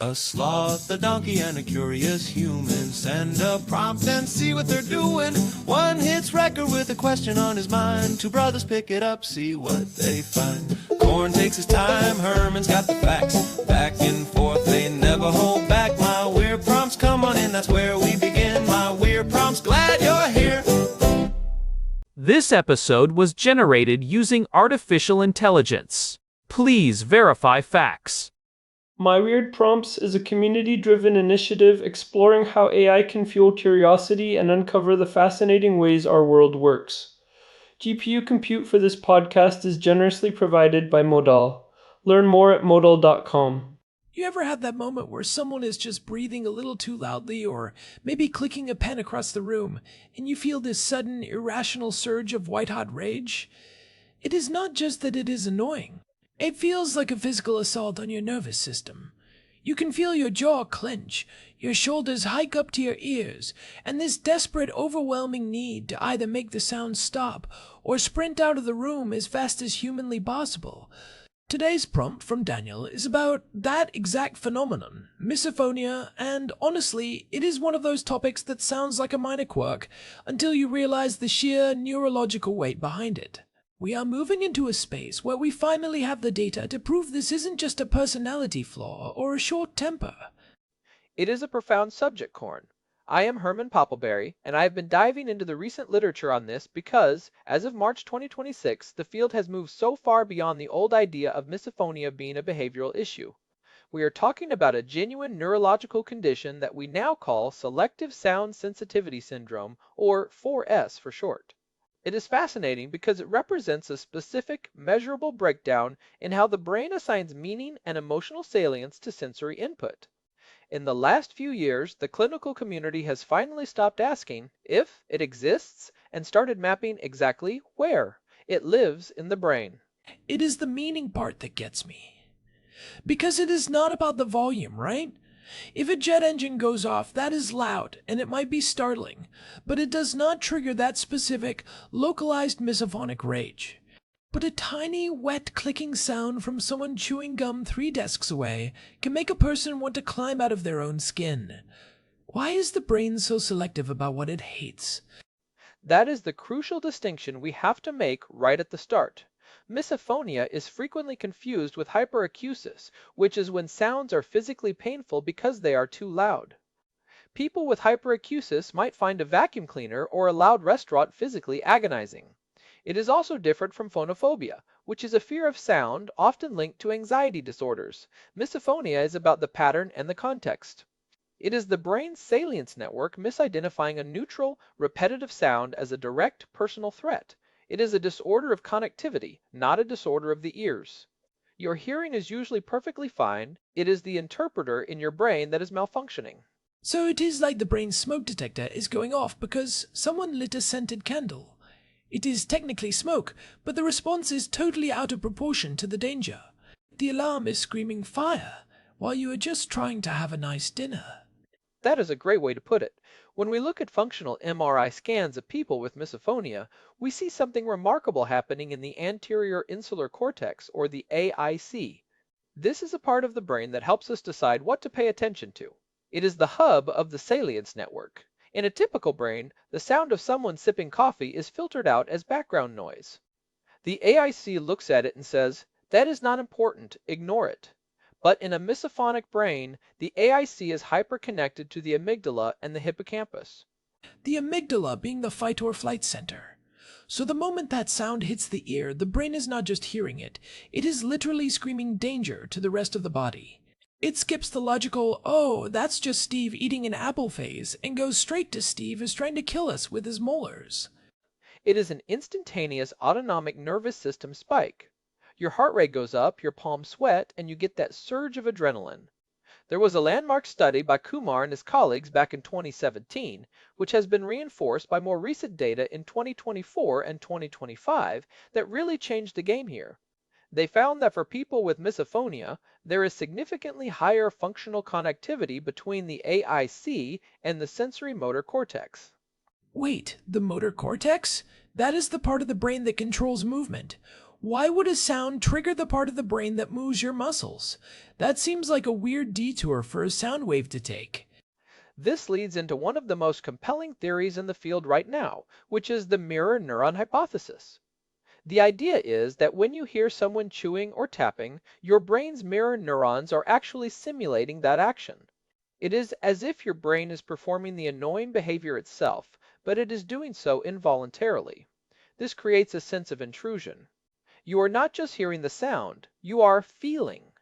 A sloth, a donkey, and a curious human. Send a prompt and see what they're doing. One hits record with a question on his mind. Two brothers pick it up, see what they find. Corn takes his time, Herman's got the facts. Back and forth, they never hold back. My weird prompts, come on in, that's where we begin. My weird prompts, glad you're here. This episode was generated using artificial intelligence. Please verify facts. My Weird Prompts is a community-driven initiative exploring how AI can fuel curiosity and uncover the fascinating ways our world works. GPU compute for this podcast is generously provided by Modal. Learn more at modal.com. You ever have that moment where someone is just breathing a little too loudly or maybe clicking a pen across the room, and you feel this sudden, irrational surge of white-hot rage? It is not just that it is annoying. It feels like a physical assault on your nervous system. You can feel your jaw clench, your shoulders hike up to your ears, and this desperate, overwhelming need to either make the sound stop or sprint out of the room as fast as humanly possible. Today's prompt from Daniel is about that exact phenomenon, misophonia, and honestly, it is one of those topics that sounds like a minor quirk until you realize the sheer neurological weight behind it. We are moving into a space where we finally have the data to prove this isn't just a personality flaw or a short temper. It is a profound subject, Corn. I am Herman Poppleberry, and I have been diving into the recent literature on this because, as of March 2026, the field has moved so far beyond the old idea of misophonia being a behavioral issue. We are talking about a genuine neurological condition that we now call Selective Sound Sensitivity Syndrome, or 4S for short. It is fascinating because it represents a specific, measurable breakdown in how the brain assigns meaning and emotional salience to sensory input. In the last few years, the clinical community has finally stopped asking if it exists and started mapping exactly where it lives in the brain. It is the meaning part that gets me. Because it is not about the volume, right? If a jet engine goes off, that is loud, and it might be startling, but it does not trigger that specific, localized misophonic rage. But a tiny, wet clicking sound from someone chewing gum 3 desks away can make a person want to climb out of their own skin. Why is the brain so selective about what it hates? That is the crucial distinction we have to make right at the start. Misophonia is frequently confused with hyperacusis, which is when sounds are physically painful because they are too loud. People with hyperacusis might find a vacuum cleaner or a loud restaurant physically agonizing. It is also different from phonophobia, which is a fear of sound often linked to anxiety disorders. Misophonia is about the pattern and the context. It is the brain's salience network misidentifying a neutral, repetitive sound as a direct personal threat. It is a disorder of connectivity, not a disorder of the ears. Your hearing is usually perfectly fine. It is the interpreter in your brain that is malfunctioning. So it is like the brain's smoke detector is going off because someone lit a scented candle. It is technically smoke, but the response is totally out of proportion to the danger. The alarm is screaming fire, while you are just trying to have a nice dinner. That is a great way to put it. When we look at functional MRI scans of people with misophonia, we see something remarkable happening in the anterior insular cortex, or the AIC. This is a part of the brain that helps us decide what to pay attention to. It is the hub of the salience network. In a typical brain, the sound of someone sipping coffee is filtered out as background noise. The AIC looks at it and says, "That is not important, ignore it." But in a misophonic brain, the AIC is hyperconnected to the amygdala and the hippocampus. The amygdala being the fight or flight center. So the moment that sound hits the ear, the brain is not just hearing it, it is literally screaming danger to the rest of the body. It skips the logical, oh, that's just Steve eating an apple phase, and goes straight to Steve is trying to kill us with his molars. It is an instantaneous autonomic nervous system spike. Your heart rate goes up, your palms sweat, and you get that surge of adrenaline. There was a landmark study by Kumar and his colleagues back in 2017, which has been reinforced by more recent data in 2024 and 2025 that really changed the game here. They found that for people with misophonia, there is significantly higher functional connectivity between the AIC and the sensory motor cortex. Wait, the motor cortex? That is the part of the brain that controls movement. Why would a sound trigger the part of the brain that moves your muscles? That seems like a weird detour for a sound wave to take. This leads into one of the most compelling theories in the field right now, which is the mirror neuron hypothesis. The idea is that when you hear someone chewing or tapping, your brain's mirror neurons are actually simulating that action. It is as if your brain is performing the annoying behavior itself, but it is doing so involuntarily. This creates a sense of intrusion. You are not just hearing the sound, you are feeling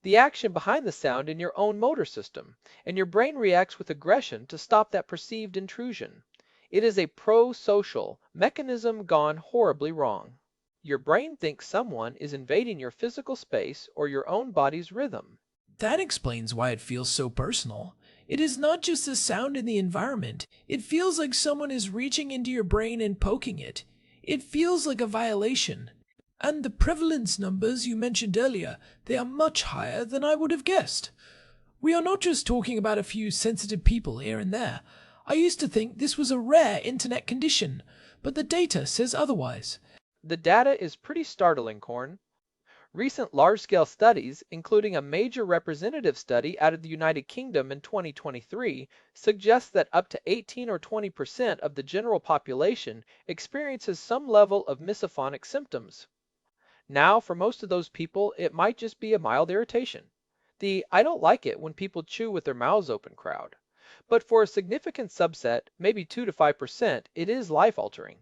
the action behind the sound in your own motor system, and your brain reacts with aggression to stop that perceived intrusion. It is a pro-social mechanism gone horribly wrong. Your brain thinks someone is invading your physical space or your own body's rhythm. That explains why it feels so personal. It is not just the sound in the environment. It feels like someone is reaching into your brain and poking it. It feels like a violation. And the prevalence numbers you mentioned earlier, they are much higher than I would have guessed. We are not just talking about a few sensitive people here and there. I used to think this was a rare internet condition, but the data says otherwise. The data is pretty startling, Korn. Recent large-scale studies, including a major representative study out of the United Kingdom in 2023, suggest that up to 18 or 20% of the general population experiences some level of misophonic symptoms. Now, for most of those people, it might just be a mild irritation. The I don't like it when people chew with their mouths open crowd. But for a significant subset, maybe 2 to 5%, it is life-altering.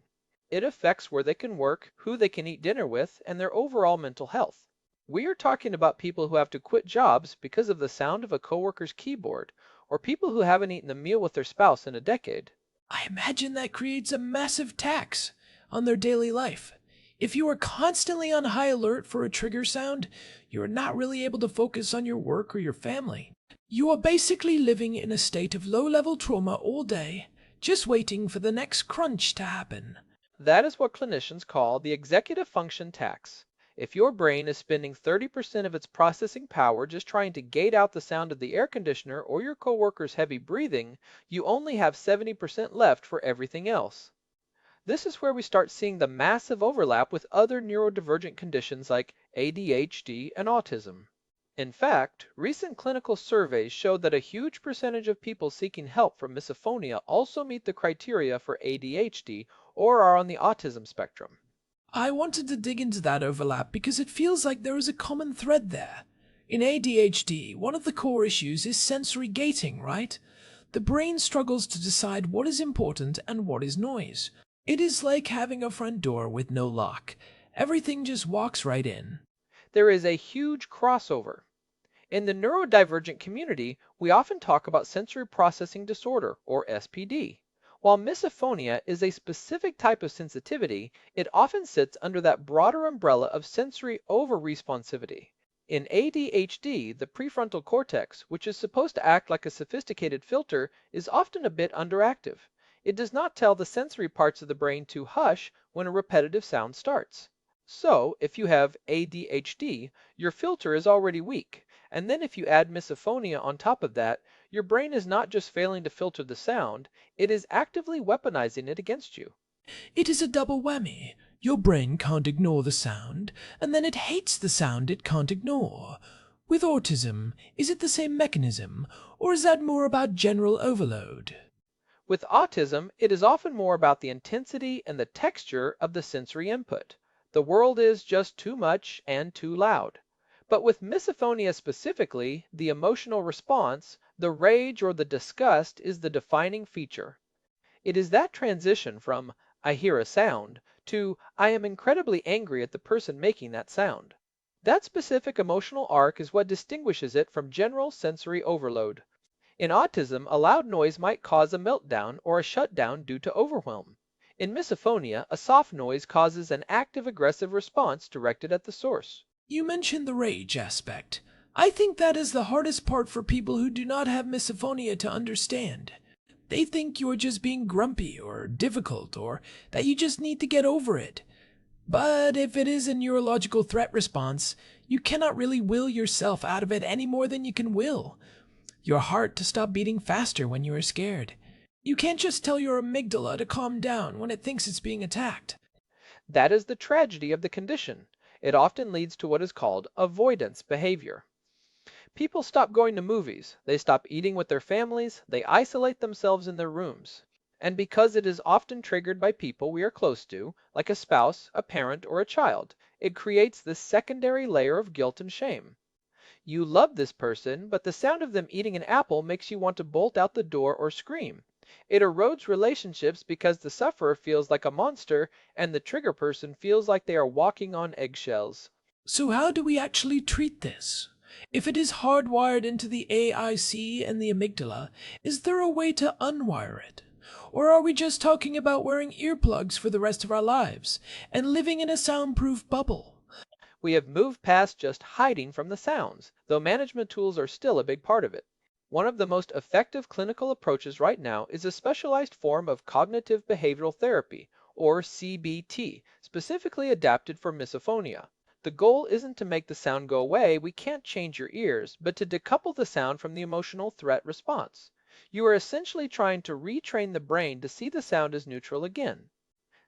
It affects where they can work, who they can eat dinner with, and their overall mental health. We are talking about people who have to quit jobs because of the sound of a coworker's keyboard, or people who haven't eaten a meal with their spouse in a decade. I imagine that creates a massive tax on their daily life. If you are constantly on high alert for a trigger sound, you are not really able to focus on your work or your family. You are basically living in a state of low-level trauma all day, just waiting for the next crunch to happen. That is what clinicians call the executive function tax. If your brain is spending 30% of its processing power just trying to gate out the sound of the air conditioner or your coworker's heavy breathing, you only have 70% left for everything else. This is where we start seeing the massive overlap with other neurodivergent conditions like ADHD and autism. In fact, recent clinical surveys showed that a huge percentage of people seeking help from misophonia also meet the criteria for ADHD or are on the autism spectrum. I wanted to dig into that overlap because it feels like there is a common thread there. In ADHD, one of the core issues is sensory gating, right? The brain struggles to decide what is important and what is noise. It is like having a front door with no lock. Everything just walks right in. There is a huge crossover. In the neurodivergent community, we often talk about sensory processing disorder, or SPD. While misophonia is a specific type of sensitivity, it often sits under that broader umbrella of sensory over-responsivity. In ADHD, the prefrontal cortex, which is supposed to act like a sophisticated filter, is often a bit underactive. It does not tell the sensory parts of the brain to hush when a repetitive sound starts. So, if you have ADHD, your filter is already weak, and then if you add misophonia on top of that, your brain is not just failing to filter the sound, it is actively weaponizing it against you. It is a double whammy. Your brain can't ignore the sound, and then it hates the sound it can't ignore. With autism, is it the same mechanism, or is that more about general overload? With autism, it is often more about the intensity and the texture of the sensory input. The world is just too much and too loud. But with misophonia specifically, the emotional response, the rage or the disgust is the defining feature. It is that transition from I hear a sound to I am incredibly angry at the person making that sound. That specific emotional arc is what distinguishes it from general sensory overload. In autism, a loud noise might cause a meltdown or a shutdown due to overwhelm. In misophonia, a soft noise causes an active aggressive response directed at the source. You mentioned the rage aspect. I think that is the hardest part for people who do not have misophonia to understand. They think you are just being grumpy or difficult or that you just need to get over it. But if it is a neurological threat response, you cannot really will yourself out of it any more than you can will your heart to stop beating faster when you are scared. You can't just tell your amygdala to calm down when it thinks it's being attacked. That is the tragedy of the condition. It often leads to what is called avoidance behavior. People stop going to movies, they stop eating with their families, they isolate themselves in their rooms. And because it is often triggered by people we are close to, like a spouse, a parent, or a child, it creates this secondary layer of guilt and shame. You love this person, but the sound of them eating an apple makes you want to bolt out the door or scream. It erodes relationships because the sufferer feels like a monster and the trigger person feels like they are walking on eggshells. So, how do we actually treat this? If it is hardwired into the AIC and the amygdala, is there a way to unwire it? Or are we just talking about wearing earplugs for the rest of our lives and living in a soundproof bubble? We have moved past just hiding from the sounds, though management tools are still a big part of it. One of the most effective clinical approaches right now is a specialized form of cognitive behavioral therapy, or CBT, specifically adapted for misophonia. The goal isn't to make the sound go away, we can't change your ears, but to decouple the sound from the emotional threat response. You are essentially trying to retrain the brain to see the sound as neutral again.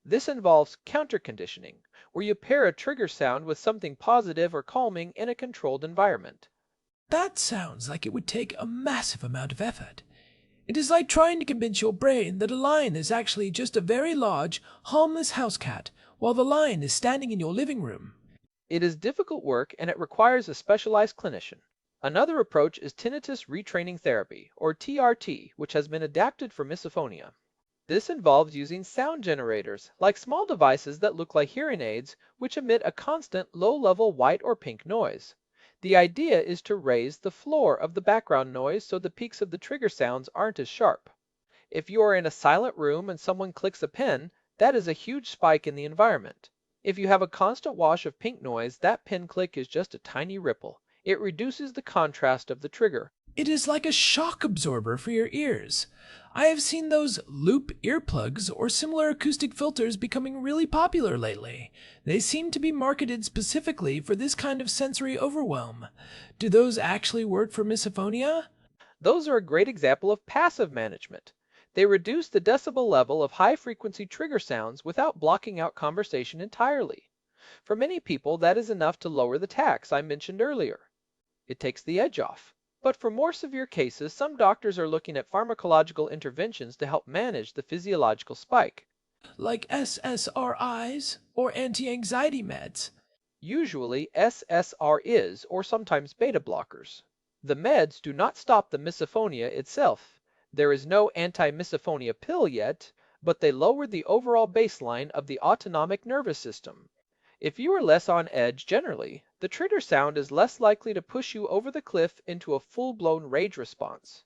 This involves counterconditioning, where you pair a trigger sound with something positive or calming in a controlled environment. That sounds like it would take a massive amount of effort. It is like trying to convince your brain that a lion is actually just a very large, harmless house cat, while the lion is standing in your living room. It is difficult work and it requires a specialized clinician. Another approach is tinnitus retraining therapy, or TRT, which has been adapted for misophonia. This involves using sound generators, like small devices that look like hearing aids, which emit a constant low-level white or pink noise. The idea is to raise the floor of the background noise so the peaks of the trigger sounds aren't as sharp. If you are in a silent room and someone clicks a pen, that is a huge spike in the environment. If you have a constant wash of pink noise, that pen click is just a tiny ripple. It reduces the contrast of the trigger. It is like a shock absorber for your ears. I have seen those loop earplugs or similar acoustic filters becoming really popular lately. They seem to be marketed specifically for this kind of sensory overwhelm. Do those actually work for misophonia? Those are a great example of passive management. They reduce the decibel level of high-frequency trigger sounds without blocking out conversation entirely. For many people, that is enough to lower the tax I mentioned earlier. It takes the edge off. But for more severe cases, some doctors are looking at pharmacological interventions to help manage the physiological spike. Like SSRIs or anti-anxiety meds? Usually SSRIs or sometimes beta blockers. The meds do not stop the misophonia itself. There is no anti-misophonia pill yet, but they lower the overall baseline of the autonomic nervous system. If you are less on edge generally, the trigger sound is less likely to push you over the cliff into a full-blown rage response.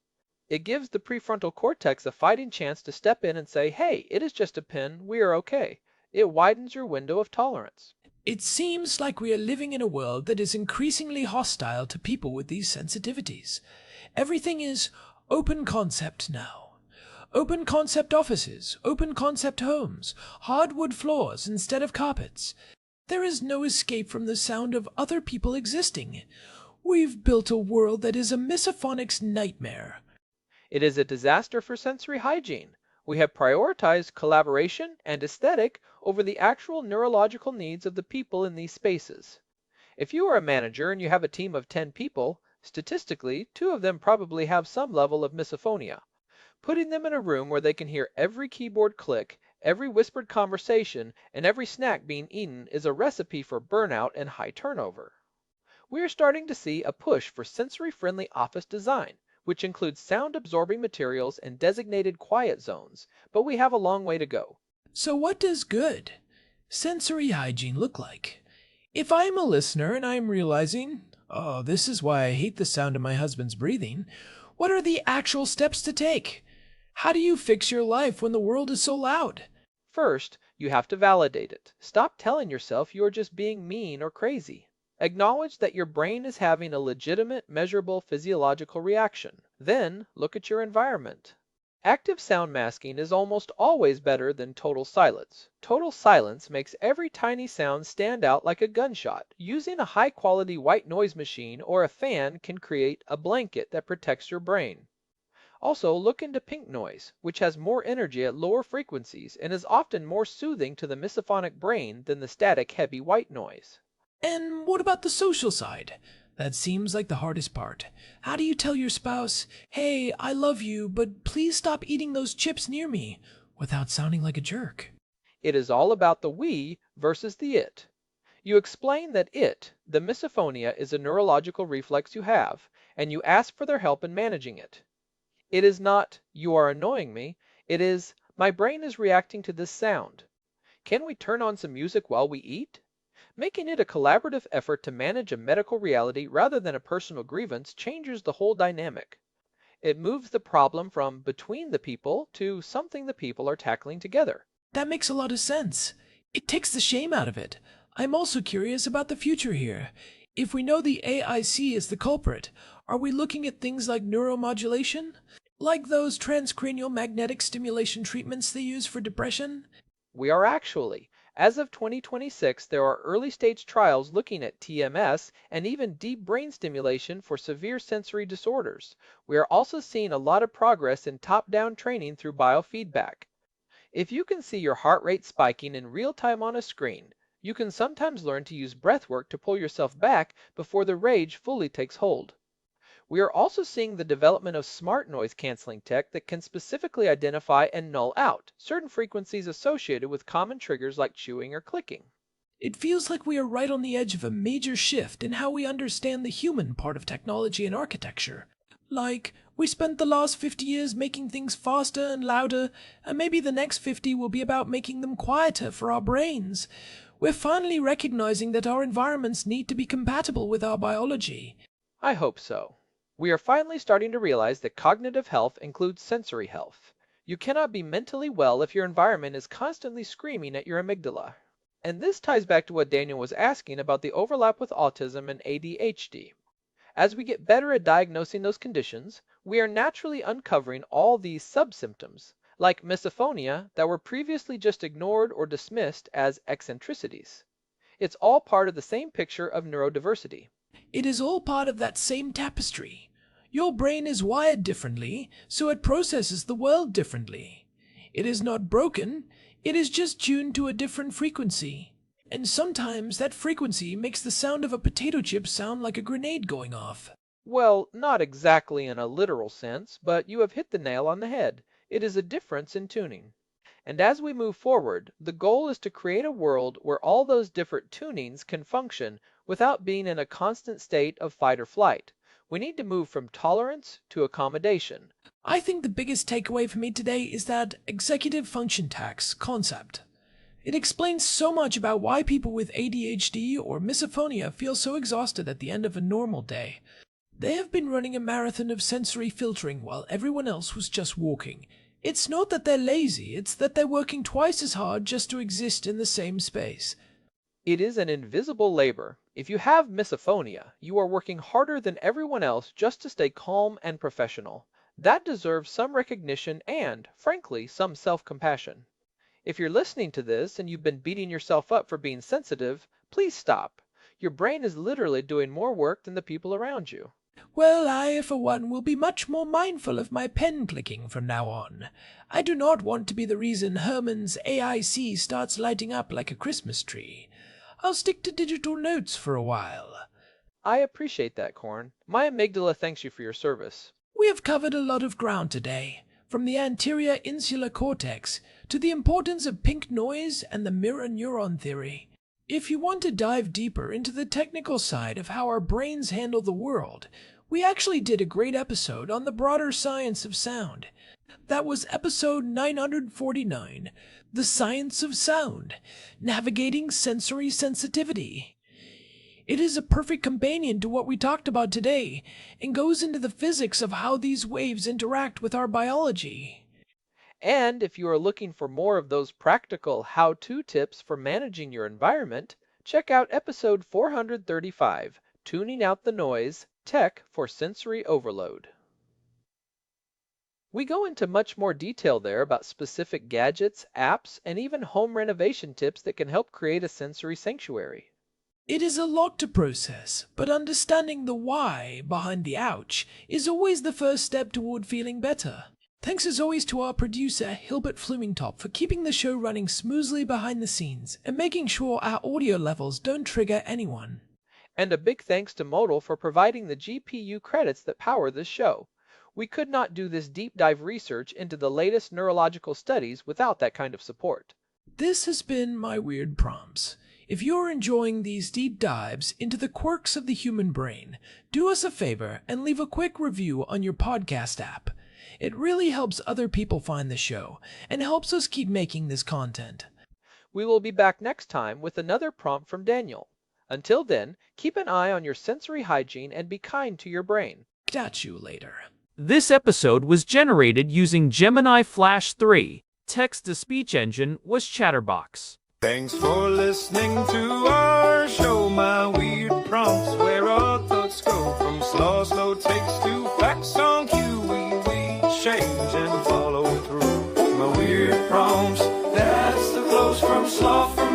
It gives the prefrontal cortex a fighting chance to step in and say, hey, it is just a pen, we are okay. It widens your window of tolerance. It seems like we are living in a world that is increasingly hostile to people with these sensitivities. Everything is open concept now. Open concept offices, open concept homes, hardwood floors instead of carpets. There is no escape from the sound of other people existing. We've built a world that is a misophonic's nightmare. It is a disaster for sensory hygiene. We have prioritized collaboration and aesthetic over the actual neurological needs of the people in these spaces. If you are a manager and you have a team of 10 people, statistically, 2 of them probably have some level of misophonia. Putting them in a room where they can hear every keyboard click, every whispered conversation, and every snack being eaten is a recipe for burnout and high turnover. We are starting to see a push for sensory-friendly office design, which includes sound-absorbing materials and designated quiet zones, but we have a long way to go. So what does good sensory hygiene look like? If I'm a listener and I'm realizing, oh, this is why I hate the sound of my husband's breathing, what are the actual steps to take? How do you fix your life when the world is so loud? First, you have to validate it. Stop telling yourself you are just being mean or crazy. Acknowledge that your brain is having a legitimate, measurable physiological reaction. Then, look at your environment. Active sound masking is almost always better than total silence. Total silence makes every tiny sound stand out like a gunshot. Using a high-quality white noise machine or a fan can create a blanket that protects your brain. Also, look into pink noise, which has more energy at lower frequencies and is often more soothing to the misophonic brain than the static, heavy white noise. And what about the social side? That seems like the hardest part. How do you tell your spouse, hey, I love you, but please stop eating those chips near me, without sounding like a jerk? It is all about the we versus the it. You explain that it, the misophonia, is a neurological reflex you have, and you ask for their help in managing it. It is not, you are annoying me, it is, my brain is reacting to this sound. Can we turn on some music while we eat? Making it a collaborative effort to manage a medical reality rather than a personal grievance changes the whole dynamic. It moves the problem from between the people to something the people are tackling together. That makes a lot of sense. It takes the shame out of it. I'm also curious about the future here. If we know the AIC is the culprit, are we looking at things like neuromodulation? Like those transcranial magnetic stimulation treatments they use for depression? We are actually. As of 2026, there are early stage trials looking at TMS and even deep brain stimulation for severe sensory disorders. We are also seeing a lot of progress in top-down training through biofeedback. If you can see your heart rate spiking in real time on a screen, you can sometimes learn to use breath work to pull yourself back before the rage fully takes hold. We are also seeing the development of smart noise canceling tech that can specifically identify and null out certain frequencies associated with common triggers like chewing or clicking. It feels like we are right on the edge of a major shift in how we understand the human part of technology and architecture. Like, we spent the last 50 years making things faster and louder, and maybe the next 50 will be about making them quieter for our brains. We're finally recognizing that our environments need to be compatible with our biology. I hope so. We are finally starting to realize that cognitive health includes sensory health. You cannot be mentally well if your environment is constantly screaming at your amygdala. And this ties back to what Daniel was asking about the overlap with autism and ADHD. As we get better at diagnosing those conditions, we are naturally uncovering all these subsymptoms, like misophonia, that were previously just ignored or dismissed as eccentricities. It's all part of the same picture of neurodiversity. It is all part of that same tapestry. Your brain is wired differently, so it processes the world differently. It is not broken, it is just tuned to a different frequency. And sometimes that frequency makes the sound of a potato chip sound like a grenade going off. Well, not exactly in a literal sense, but you have hit the nail on the head. It is a difference in tuning. And as we move forward, the goal is to create a world where all those different tunings can function without being in a constant state of fight or flight. We need to move from tolerance to accommodation. I think the biggest takeaway for me today is that executive function tax concept. It explains so much about why people with ADHD or misophonia feel so exhausted at the end of a normal day. They have been running a marathon of sensory filtering while everyone else was just walking. It's not that they're lazy, it's that they're working twice as hard just to exist in the same space. It is an invisible labor. If you have misophonia, you are working harder than everyone else just to stay calm and professional. That deserves some recognition and, frankly, some self-compassion. If you're listening to this and you've been beating yourself up for being sensitive, please stop. Your brain is literally doing more work than the people around you. Well, I, for one, will be much more mindful of my pen clicking from now on. I do not want to be the reason Herman's AIC starts lighting up like a Christmas tree. I'll stick to digital notes for a while. I appreciate that, Corn. My amygdala thanks you for your service. We have covered a lot of ground today, from the anterior insular cortex to the importance of pink noise and the mirror neuron theory. If you want to dive deeper into the technical side of how our brains handle the world, we actually did a great episode on the broader science of sound. That was episode 949, The Science of Sound, Navigating Sensory Sensitivity. It is a perfect companion to what we talked about today and goes into the physics of how these waves interact with our biology. And if you are looking for more of those practical how-to tips for managing your environment, check out episode 435, Tuning Out the Noise, Tech for Sensory Overload. We go into much more detail there about specific gadgets, apps, and even home renovation tips that can help create a sensory sanctuary. It is a lot to process, but understanding the why behind the ouch is always the first step toward feeling better. Thanks as always to our producer, Hilbert Flumingtop, for keeping the show running smoothly behind the scenes and making sure our audio levels don't trigger anyone. And a big thanks to Modal for providing the GPU credits that power this show. We could not do this deep dive research into the latest neurological studies without that kind of support. This has been My Weird Prompts. If you're enjoying these deep dives into the quirks of the human brain, do us a favor and leave a quick review on your podcast app. It really helps other people find the show and helps us keep making this content. We will be back next time with another prompt from Daniel. Until then, keep an eye on your sensory hygiene and be kind to your brain. Catch you later. This episode was generated using Gemini Flash 3. Text-to-speech engine was Chatterbox. Thanks for listening to our show, My Weird Prompts, where our thoughts go from slow takes to facts on cue. We change and follow through. My Weird Prompts, that's the flows from sloth.